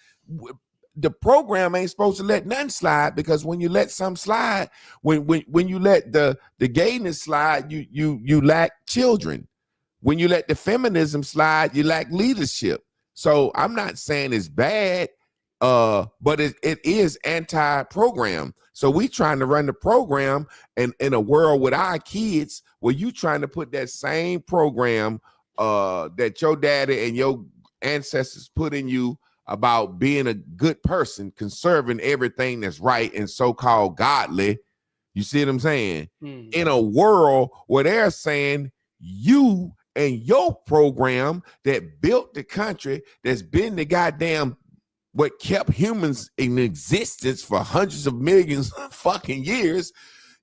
Speaker 3: The program ain't supposed to let nothing slide, because when you let some slide, when you let the gayness slide, you lack children. When you let the feminism slide, you lack leadership. So I'm not saying it's bad, but it is anti-program. So we trying to run the program in a world with our kids where you trying to put that same program that your daddy and your ancestors put in you about being a good person, conserving everything that's right and so-called godly. You see what I'm saying? In a world where they're saying you and your program that built the country, that's been the goddamn what kept humans in existence for hundreds of millions of fucking years,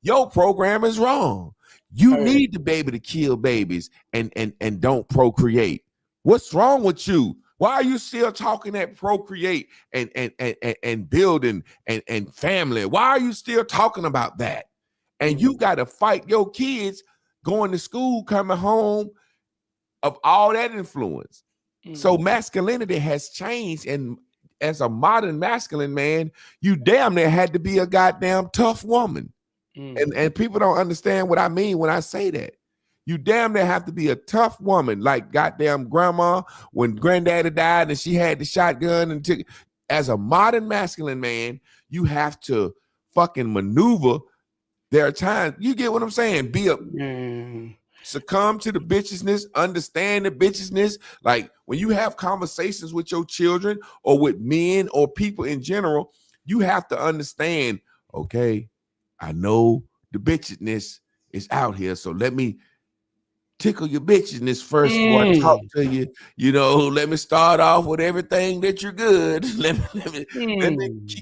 Speaker 3: your program is wrong. You need the baby to kill babies and don't procreate. What's wrong with you? Why are you still talking that procreate and building and family? Why are you still talking about that? And you got to fight your kids going to school, coming home, of all that influence. So masculinity has changed, and as a modern masculine man, you damn near had to be a goddamn tough woman. And people don't understand what I mean when I say that. You damn near have to be a tough woman, like goddamn grandma when granddaddy died and she had the shotgun and took. As a modern masculine man, you have to fucking maneuver. There are times, you get what I'm saying? Succumb to the bitchisness, understand the bitchisness. Like when you have conversations with your children or with men or people in general, you have to understand okay, I know the bitchiness is out here, so let me tickle your bitchiness first before I talk to you. You know, let me start off with everything that you're good. Let me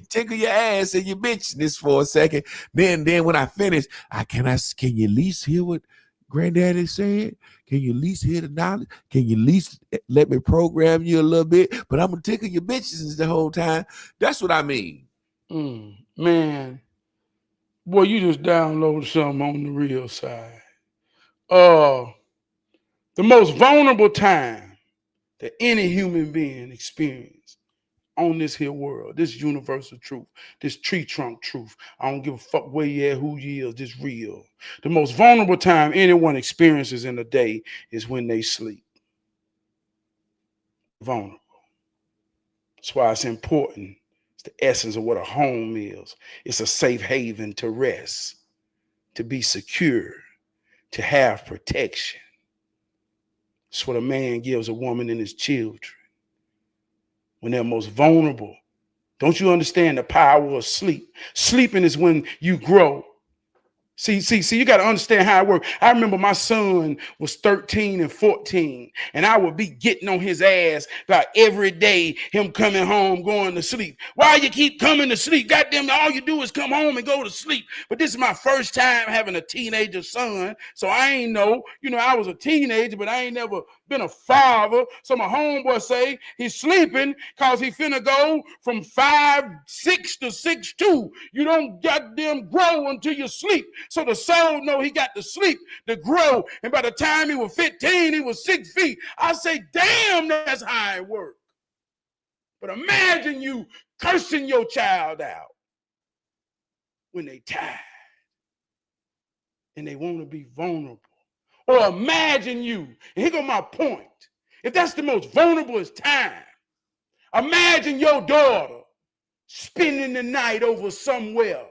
Speaker 3: tickle your ass and your bitchiness for a second. Then when I finish, can you at least hear what Granddaddy said? Can you at least hear the knowledge? Can you at least let me program you a little bit? But I'm gonna tickle your bitches the whole time. That's what I mean.
Speaker 4: Man, boy, you just downloaded something on the real side. The most vulnerable time that any human being experience on this here world, this universal truth, this tree trunk truth. I don't give a fuck where you at, who you is, this real. The most vulnerable time anyone experiences in a day is when they sleep. Vulnerable. That's why it's important. It's the essence of what a home is. It's a safe haven to rest, to be secure, to have protection. It's what a man gives a woman and his children when they're most vulnerable. Don't you understand the power of sleep? Sleeping is when you grow. See, you got to understand how it works. I remember my son was 13 and 14, and I would be getting on his ass about every day, him coming home, going to sleep. Why you keep coming to sleep? Goddamn, all you do is come home and go to sleep. But this is my first time having a teenager son, so I ain't know. I was a teenager, but I ain't never been a father. So my homeboy say he's sleeping because he finna go from 5'6" to 6'2". You don't goddamn grow until you sleep. So the soul know he got to sleep to grow. And by the time he was 15, he was 6 feet. I say, damn, that's how it works. But imagine you cursing your child out when they tired and they want to be vulnerable. Or imagine you, and here go my point. If that's the most vulnerable time, imagine your daughter spending the night over somewhere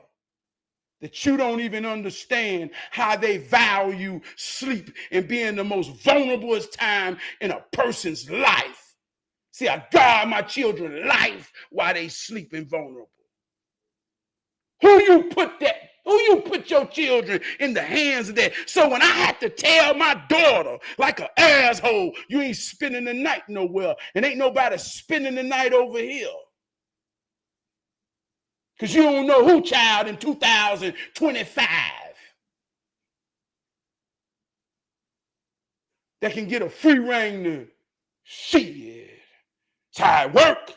Speaker 4: that you don't even understand how they value sleep and being the most vulnerable time in a person's life. See, I guard my children's life while they sleeping vulnerable. Who you put your children in the hands of that? So when I had to tell my daughter like an asshole, you ain't spending the night nowhere, and ain't nobody spending the night over here. Because you don't know who child in 2025 that can get a free reign to shit. That's how it work.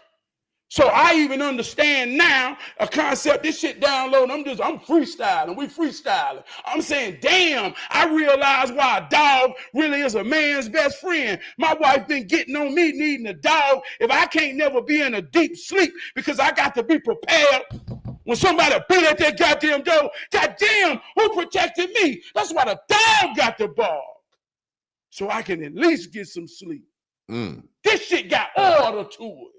Speaker 4: So I even understand now a concept, this shit download, I'm freestyling, we freestyling. I'm saying, damn, I realize why a dog really is a man's best friend. My wife been getting on me needing a dog if I can't never be in a deep sleep because I got to be prepared when somebody beat at that goddamn door. Goddamn, who protected me? That's why the dog got the bark. So I can at least get some sleep. This shit got order to it.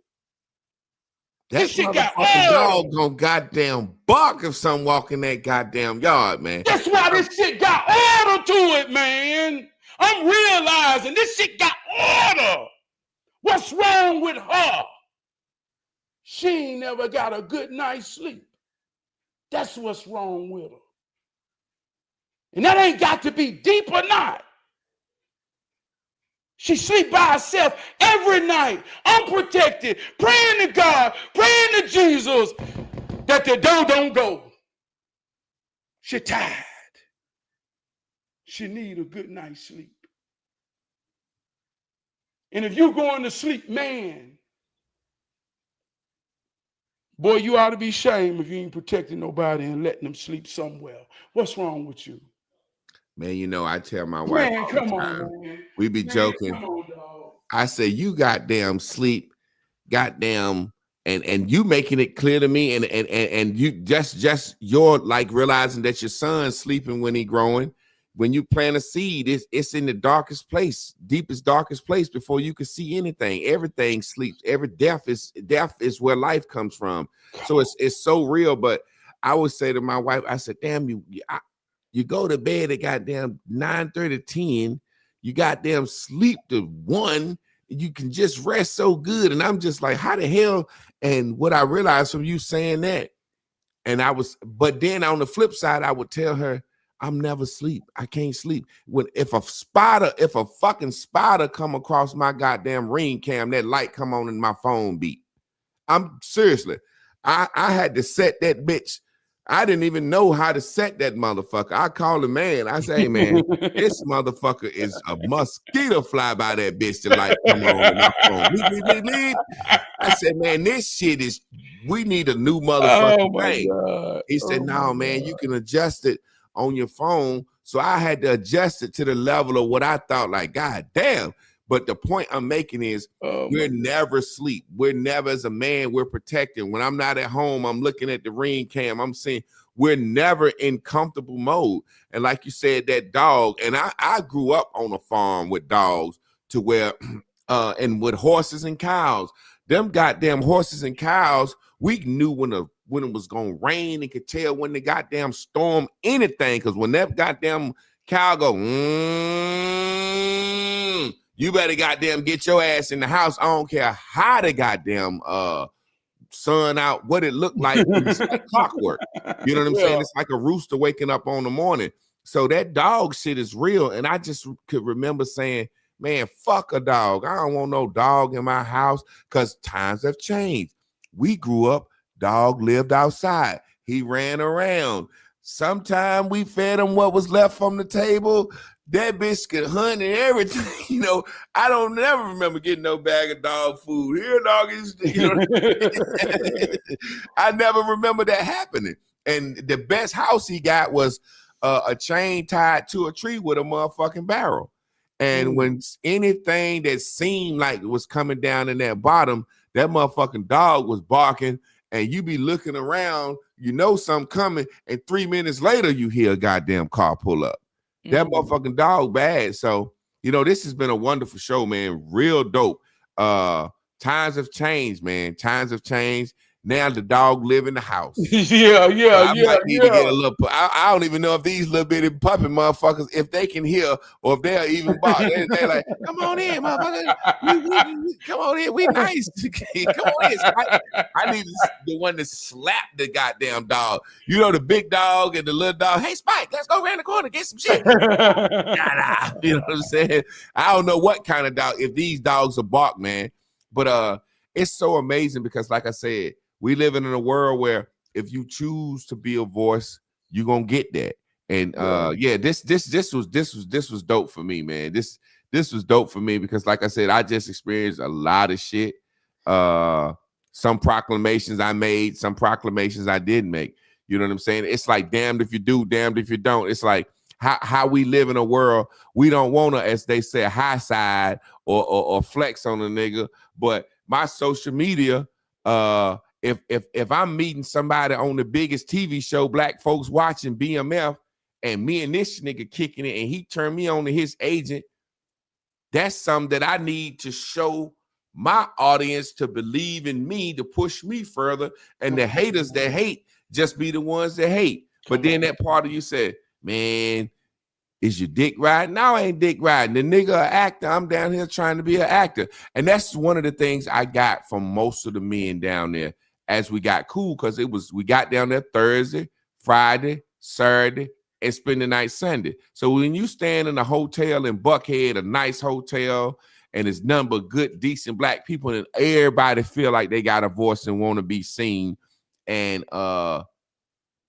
Speaker 3: That motherfucking dog gonna goddamn bark if some walk in that goddamn yard, man.
Speaker 4: That's why this shit got order to it, man. I'm realizing this shit got order. What's wrong with her? She ain't never got a good night's sleep. That's what's wrong with her. And that ain't got to be deep or not. She sleep by herself every night, unprotected, praying to God, praying to Jesus that the door don't go. She tired. She need a good night's sleep. And if you going to sleep, man, boy, you ought to be ashamed if you ain't protecting nobody and letting them sleep somewhere. What's wrong with you?
Speaker 3: Man, I tell my wife all the time, we be joking.
Speaker 4: Come on, dog.
Speaker 3: I say, you goddamn sleep, goddamn, and you making it clear to me, and you just you're like realizing that your son's sleeping when he growing. When you plant a seed, it's in the darkest place, deepest, darkest place before you can see anything. Everything sleeps. Every death is where life comes from. So it's so real. But I would say to my wife, I said, damn, you go to bed at goddamn 9:30, 10, you goddamn sleep to 1, you can just rest so good. And I'm just like, how the hell? And what I realized from you saying that, And but then on the flip side, I would tell her, I'm never sleep. I can't sleep. If a fucking spider come across my goddamn ring cam, that light come on and my phone beat. I'm seriously. I had to set that bitch. I didn't even know how to set that motherfucker. I called the man. I say, hey man, this motherfucker is a mosquito fly by that bitch. The light come on and my phone. Bleep. I said, man, this shit is. We need a new motherfucking thing.
Speaker 4: God.
Speaker 3: He said, no, man, you can adjust it on your phone. So I had to adjust it to the level of what I thought, like, God damn. But the point I'm making is we're never asleep. We're never, as a man, we're protected. When I'm not at home, I'm looking at the ring cam. I'm saying we're never in comfortable mode. And like you said, that dog, and I grew up on a farm with dogs to where, and with horses and cows. Them goddamn horses and cows, we knew when it was gonna rain and could tell when the goddamn storm anything. Because when that goddamn cow go, you better goddamn get your ass in the house. I don't care how the goddamn sun out, what it looked like. It's like clockwork. You know what I'm saying? It's like a rooster waking up on the morning. So that dog shit is real. And I just could remember saying, man, fuck a dog. I don't want no dog in my house because times have changed. We grew up, dog lived outside. He ran around. Sometime we fed him what was left from the table. That bitch could hunt and everything. You know, I don't never remember getting no bag of dog food. Here, dog is, you know. I never remember that happening. And the best house he got was a chain tied to a tree with a motherfucking barrel. And when anything that seemed like it was coming down in that bottom, that motherfucking dog was barking, and you be looking around, you know something coming, and 3 minutes later you hear a goddamn car pull up. That motherfucking dog bad. So, you know, this has been a wonderful show, man. Real dope. Times have changed, man. Times have changed. Now the dog live in the house.
Speaker 4: I
Speaker 3: might need to get a little. I don't even know if these little bitty puppy motherfuckers, if they can hear or if they'll even bark. They're like, come on in, motherfucker. Come on in. We nice. Come on in. I need the one to slap the goddamn dog. You know, the big dog and the little dog. Hey, Spike, let's go around the corner, get some shit. You know what I'm saying? I don't know what kind of dog, if these dogs are bark, man. But it's so amazing because, like I said, we living in a world where if you choose to be a voice, you're gonna get that. And this was dope for me, man. This was dope for me because, like I said, I just experienced a lot of shit. Some proclamations I made, some proclamations I didn't make. You know what I'm saying? It's like damned if you do, damned if you don't. It's like how we live in a world. We don't want to, as they say, high side or flex on a nigga. But my social media, if I'm meeting somebody on the biggest TV show black folks watching, BMF, and me and this nigga kicking it, and he turned me on to his agent, that's something that I need to show my audience to believe in me, to push me further. And the haters that hate just be the ones that hate. But then that part of you said, man, is your dick riding? No, I ain't dick riding. The nigga an actor. I'm down here trying to be an actor. And that's one of the things I got from most of the men down there as we got cool, because we got down there Thursday, Friday, Saturday, and spend the night Sunday. So when you stand in a hotel in Buckhead, a nice hotel, and it's nothing but good, decent black people, and everybody feel like they got a voice and want to be seen. And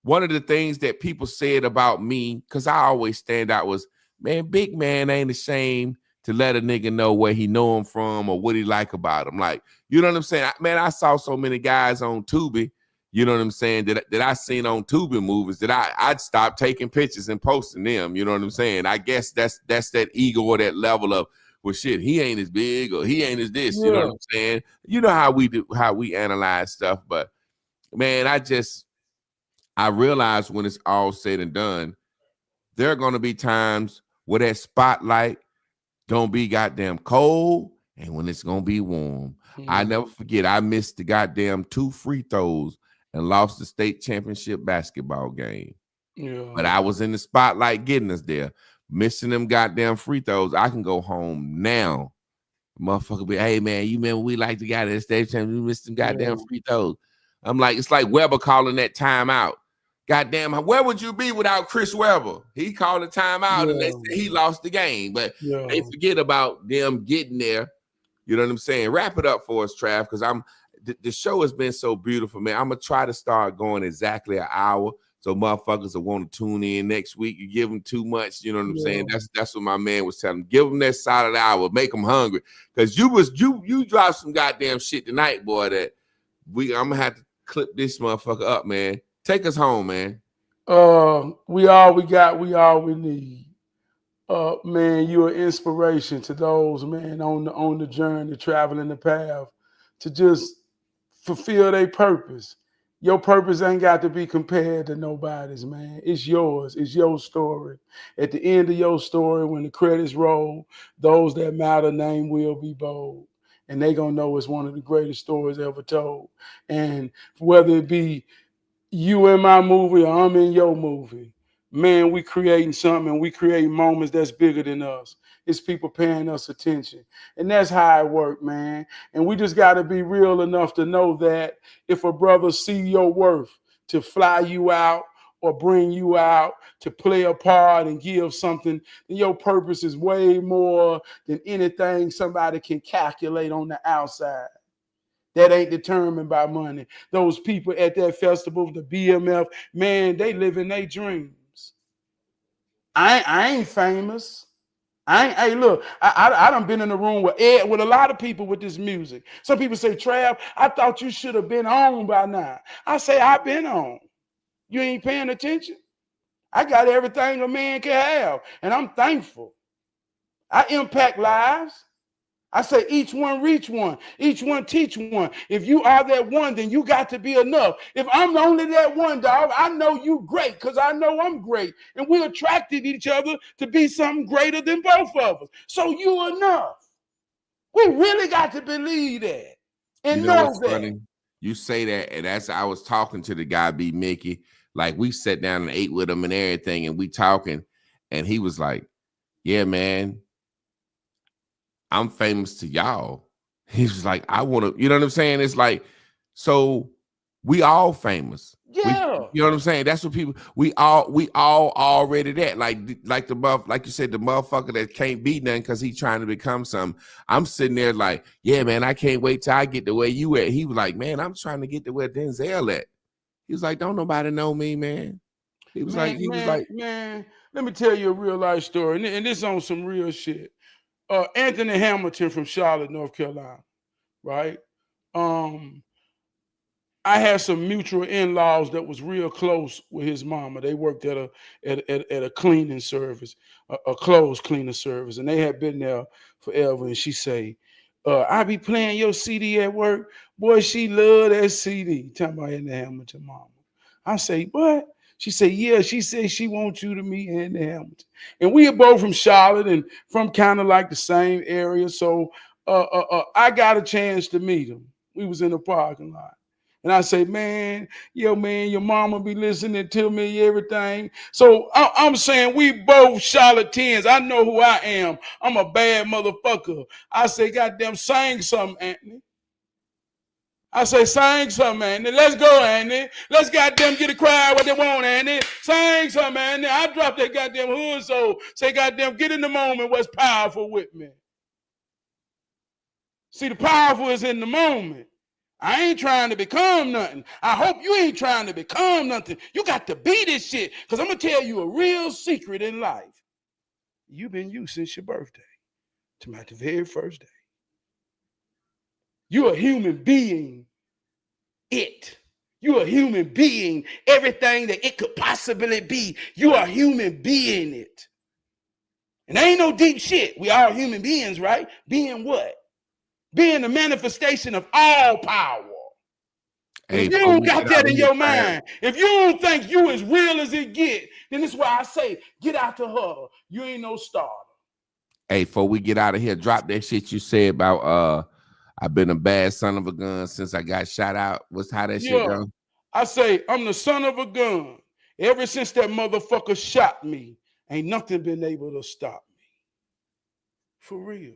Speaker 3: one of the things that people said about me, because I always stand out, was, man, big man ain't ashamed to let a nigga know where he know him from or what he like about him. Like, you know what I'm saying? Man, I saw so many guys on Tubi, you know what I'm saying, that I seen on Tubi movies that I'd stop taking pictures and posting them. You know what I'm saying? I guess that's that ego or that level of, well, shit, he ain't as big or he ain't as this. You know what I'm saying? You know how we analyze stuff. But, man, I realize when it's all said and done, there are going to be times where that spotlight don't be goddamn cold and when it's going to be warm. I never forget, I missed the goddamn 2 free throws and lost the state championship basketball game. But I was in the spotlight getting us there. Missing them goddamn free throws, I can go home now. Motherfucker be, hey, man, you remember we like the guy that state championship, you missed them goddamn free throws. I'm like, it's like Weber calling that timeout. Goddamn, where would you be without Chris Webber? He called a timeout and they said he lost the game, but they forget about them getting there. You know what I'm saying? Wrap it up for us, Trav, because the show has been so beautiful, man. I'm gonna try to start going exactly an hour, so motherfuckers will want to tune in next week. You give them too much, you know what I'm saying? That's what my man was telling them. Give them that solid hour, make them hungry, because you dropped some goddamn shit tonight, boy. That I'm gonna have to clip this motherfucker up, man. Take us home, man.
Speaker 4: We all we got, we all we need. Man, you're an inspiration to those, man, on the journey, traveling the path, to just fulfill their purpose. Your purpose ain't got to be compared to nobody's, man. It's yours. It's your story. At the end of your story, when the credits roll, those that matter name will be bold. And they gonna know it's one of the greatest stories ever told. And whether it be you in my movie or I'm in your movie, man, we creating something, and we create moments that's bigger than us. It's people paying us attention. And that's how it works, man. And we just got to be real enough to know that if a brother see your worth to fly you out or bring you out to play a part and give something, then your purpose is way more than anything somebody can calculate on the outside. That ain't determined by money. Those people at that festival, the BMF, man, they living their dreams. I ain't famous. Hey, look, I done been in the room with a lot of people with this music. Some people say, Trab, I thought you should have been on by now. I say, I've been on. You ain't paying attention? I got everything a man can have, and I'm thankful. I impact lives. I say each one reach one, each one teach one. If you are that one, then you got to be enough. If I'm only that one, dog, I know you great because I know I'm great. And we attracted each other to be something greater than both of us. So you enough. We really got to believe that and know
Speaker 3: what's
Speaker 4: that.
Speaker 3: Funny? You say that, and I was talking to the guy, B. Mickey. Like, we sat down and ate with him and everything, and we talking, and he was like, yeah, man, I'm famous to y'all. He was like, I want to, you know what I'm saying? It's like, so we all famous.
Speaker 4: Yeah.
Speaker 3: You know what I'm saying? That's what people, we all already that. Like you said, the motherfucker that can't be nothing because he's trying to become something. I'm sitting there like, yeah, man, I can't wait till I get to where you at. He was like, man, I'm trying to get to where Denzel at. He was like, don't nobody know me, man. He was like,
Speaker 4: man, let me tell you a real life story. And this on some real shit. Anthony Hamilton from Charlotte, North Carolina, right? I had some mutual in-laws that was real close with his mama. They worked at a cleaning service, a clothes cleaning service, and they had been there forever. And she say, I be playing your CD at work. Boy, she love that CD. Talking about Anthony Hamilton mama. I say, what? She said, yeah, she said she wants you to meet Anthony Hamilton. And we are both from Charlotte and from kind of like the same area. So I got a chance to meet him. We was in the parking lot. And I say, man, your mama be listening to me, everything. So I'm saying we both charlatans. I know who I am. I'm a bad motherfucker. I say, goddamn, sing something, Anthony. I say, sing something, Anthony. Let's go, Anthony. Let's goddamn get a crowd what they want, Anthony. Sing something, Anthony. I dropped that goddamn hood, so say, goddamn, get in the moment what's powerful with me. See, the powerful is in the moment. I ain't trying to become nothing. I hope you ain't trying to become nothing. You got to be this shit. Because I'm going to tell you a real secret in life. You've been you since your birthday to my very first day. You're a human being. You're a human being. Everything that it could possibly be. You are a human being it. And there ain't no deep shit. We are human beings, right? Being what? Being the manifestation of all power. Hey, if you don't got that in your mind, if you don't think you as real as it get, then that's why I say, get out to her. You ain't no starter.
Speaker 3: Hey, before we get out of here, drop that shit you said about I've been a bad son of a gun since I got shot out. What's how that shit go?
Speaker 4: I say, I'm the son of a gun. Ever since that motherfucker shot me, ain't nothing been able to stop me. For real.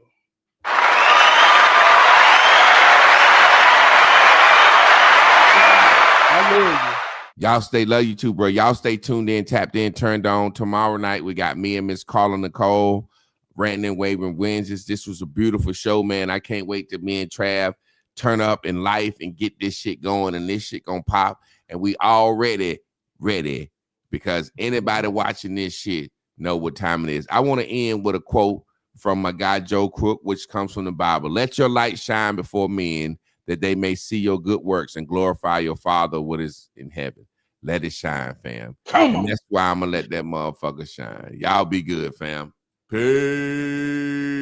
Speaker 4: I love you.
Speaker 3: Y'all love you too, bro. Y'all stay tuned in, tapped in, turned on. Tomorrow night, we got me and Miss Carla Nicole, ranting and waving Wednesdays. This was a beautiful show, man. I can't wait to me and Trav turn up in life and get this shit going, and this shit gonna pop. And we already ready, because anybody watching this shit know what time it is. I want to end with a quote from my guy Joe Crook, which comes from the Bible. Let your light shine before men, that they may see your good works and glorify your Father what is in heaven. Let it shine, fam.
Speaker 4: Come on.
Speaker 3: And that's why I'm going to let that motherfucker shine. Y'all be good, fam. Peace.